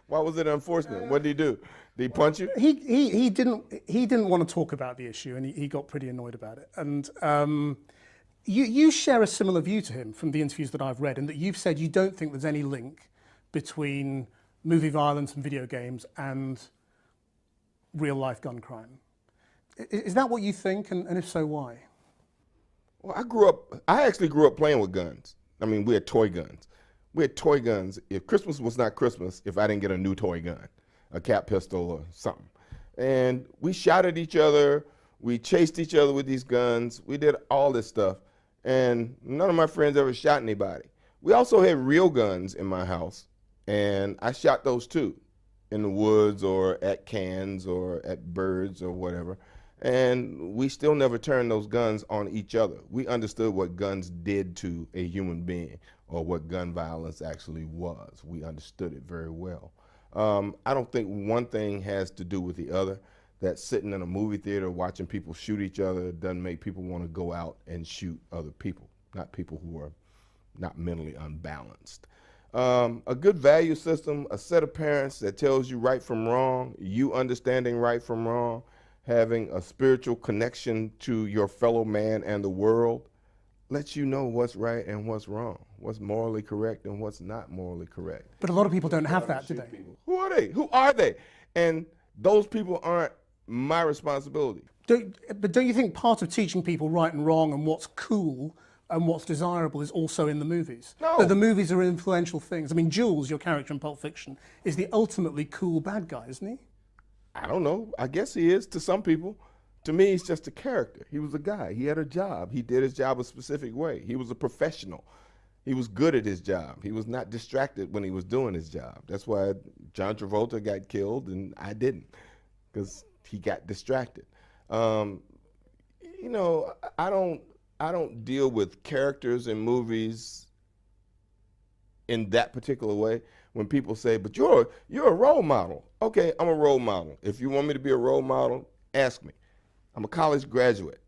Why was it enforcement? What did he do? Did he punch you? He didn't want to talk about the issue, and he got pretty annoyed about it. And you share a similar view to him from the interviews that I've read, in that you've said you don't think there's any link between movie violence and video games and real life gun crime. Is that what you think, and if so, why? Well, I actually grew up playing with guns. I mean, we had toy guns. We had toy guns. If Christmas was not Christmas, if I didn't get a new toy gun, a cat pistol or something. And we shot at each other. We chased each other with these guns. We did all this stuff. And none of my friends ever shot anybody. We also had real guns in my house. And I shot those too, in the woods or at cans or at birds or whatever. And we still never turned those guns on each other. We understood what guns did to a human being, or what gun violence actually was. We understood it very well. I don't think one thing has to do with the other. That sitting in a movie theater watching people shoot each other doesn't make people want to go out and shoot other people, not people who are not mentally unbalanced. A good value system, a set of parents that tells you right from wrong, you understanding right from wrong, having a spiritual connection to your fellow man and the world, lets you know what's right and what's wrong, what's morally correct and what's not morally correct. But a lot of people don't have that, do they? Who are they? Who are they? And those people aren't my responsibility. But don't you think part of teaching people right and wrong and what's cool and what's desirable is also in the movies? No. That the movies are influential things. I mean, Jules, your character in Pulp Fiction, is the ultimately cool bad guy, isn't he? I don't know. I guess he is to some people. To me, he's just a character. He was a guy. He had a job. He did his job a specific way. He was a professional. He was good at his job. He was not distracted when he was doing his job. That's why John Travolta got killed and I didn't, because he got distracted. You know, I don't deal with characters in movies in that particular way. When people say, but you're a role model. Okay, I'm a role model. If you want me to be a role model, ask me. I'm a college graduate.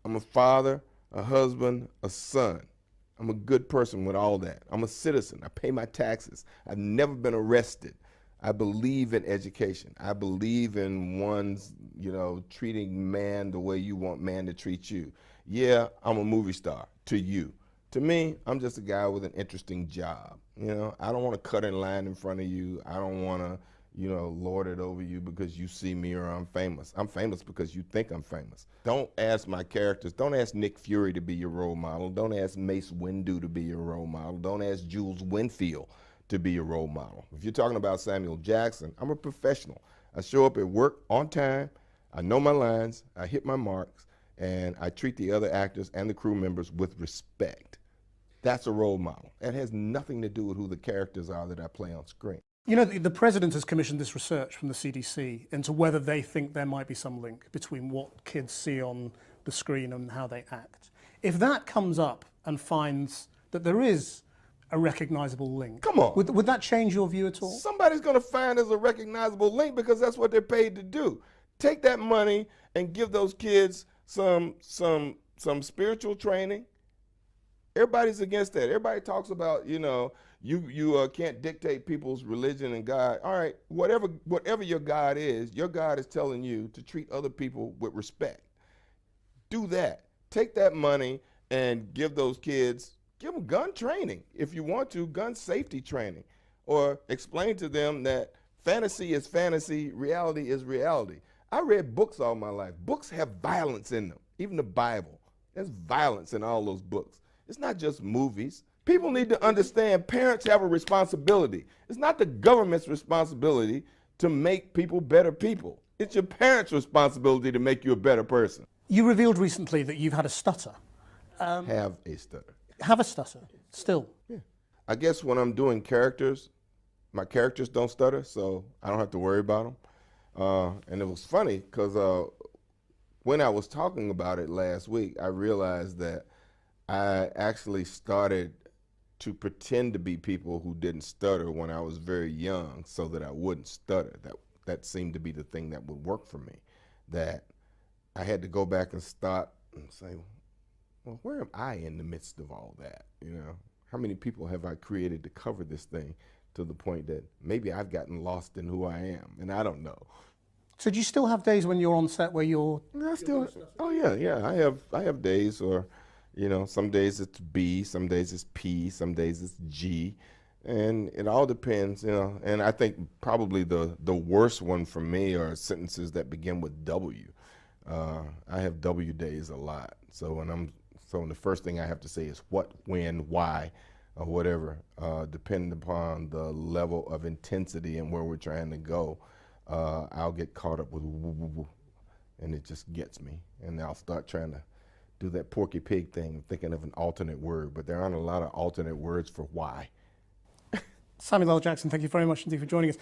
I'm a father, a husband, a son. I'm a good person with all that. I'm a citizen. I pay my taxes. I've never been arrested. I believe in education. I believe in one's, treating man the way you want man to treat you. Yeah, I'm a movie star to you. To me, I'm just a guy with an interesting job. I don't want to cut in line in front of you. I don't want to, lord it over you because you see me or I'm famous. I'm famous because you think I'm famous. Don't ask my characters. Don't ask Nick Fury to be your role model. Don't ask Mace Windu to be your role model. Don't ask Jules Winfield to be your role model. If you're talking about Samuel Jackson, I'm a professional. I show up at work on time. I know my lines. I hit my marks. And I treat the other actors and the crew members with respect. That's a role model. It has nothing to do with who the characters are that I play on screen. The president has commissioned this research from the CDC into whether they think there might be some link between what kids see on the screen and how they act. If that comes up and finds that there is a recognizable link, come on, would that change your view at all? Somebody's going to find there's a recognizable link because that's what they're paid to do. Take that money and give those kids some spiritual training. Everybody's against that. Everybody talks about, you can't dictate people's religion and God. All right, whatever your God is telling you to treat other people with respect. Do that. Take that money and give those kids, give them gun training if you want to, gun safety training, or explain to them that fantasy is fantasy, reality is reality. I read books all my life. Books have violence in them, even the Bible. There's violence in all those books. It's not just movies. People need to understand parents have a responsibility. It's not the government's responsibility to make people better people. It's your parents' responsibility to make you a better person. You revealed recently that you've had a stutter. Have a stutter. Have a stutter, still? Yeah. I guess when I'm doing characters, my characters don't stutter, so I don't have to worry about them. And it was funny because when I was talking about it last week, I realized that I actually started to pretend to be people who didn't stutter when I was very young so that I wouldn't stutter. That seemed to be the thing that would work for me, that I had to go back and stop and say, well, where am I in the midst of all that? How many people have I created to cover this thing to the point that maybe I've gotten lost in who I am, and I don't know. So do you still have days when you're on set where you're? I still, oh yeah. I have days, or, some days it's B, some days it's P, some days it's G, and it all depends, And I think probably the worst one for me are sentences that begin with W. I have W days a lot. So the first thing I have to say is what, when, why, or whatever, depending upon the level of intensity and where we're trying to go. I'll get caught up with woo, woo, woo, and it just gets me. And I'll start trying to do that Porky Pig thing, thinking of an alternate word, but there aren't a lot of alternate words for why. Samuel L. Jackson, thank you very much indeed for joining us.